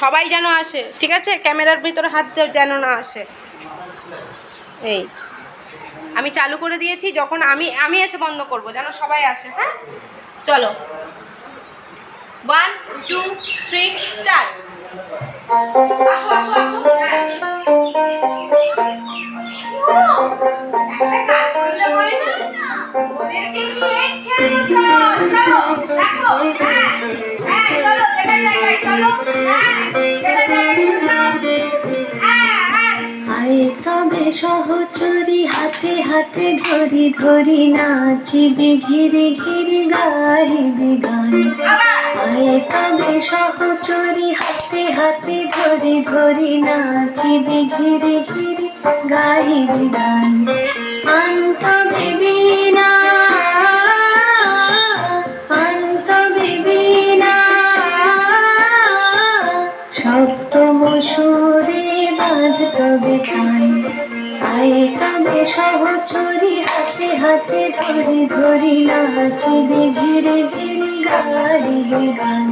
সবাই যেন আসে, ঠিক আছে? ক্যামেরার ভিতরে হাত যেন না আসে। এই আমি চালু করে দিয়েছি, যখন আমি এসে বন্ধ করব, যেন সবাই আসে। হ্যাঁ, চলো 1 2 3 স্টার্ট। আসো আসো আসো। হ্যাঁ, একটা কাজ করলে হয় না, ওদেরকে একটু খেয়াল করতে চলো দেখো। হ্যাঁ হ্যাঁ, চলো জায়গায় জায়গায়, চলো। হ্যাঁ, জায়গায় জায়গায় চলো। আয় তবে সহচরী হাতে হাতে ধরি ধরি নাচিবি ঘিরে ঘিরে গাহিবি গান। আয় তবে সহচরী হাতে হাতে ধরি ধরি নাচিবি ঘিরে ঘিরে গাহিবি গান। আন্ত বিবিনা আন্ত বিবিনা সপ্তম সুরে বাঁধ তবে কান। আয়ে তবে সহচরী হাতে হাতে ধরি ধরি নাচিবি ঘিরে ঘিরে গাহিবি গান।